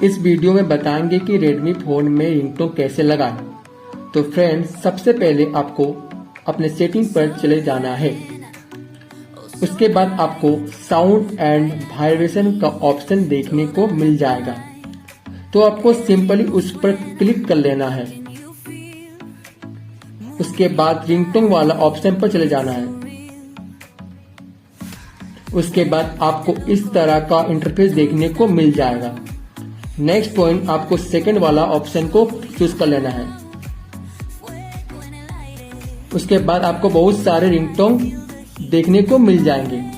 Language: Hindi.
इस वीडियो में बताएंगे कि रेडमी फोन में रिंगटोन कैसे लगाएं। तो फ्रेंड्स, सबसे पहले आपको अपने सेटिंग पर चले जाना है। उसके बाद आपको साउंड एंड वाइब्रेशन का ऑप्शन देखने को मिल जाएगा, तो आपको सिंपली उस पर क्लिक कर लेना है। उसके बाद रिंगटोन वाला ऑप्शन पर चले जाना है। उसके बाद आपको इस तरह का इंटरफेस देखने को मिल जाएगा। नेक्स्ट पॉइंट, आपको सेकंड वाला ऑप्शन को चूज कर लेना है। उसके बाद आपको बहुत सारे रिंगटोन देखने को मिल जाएंगे।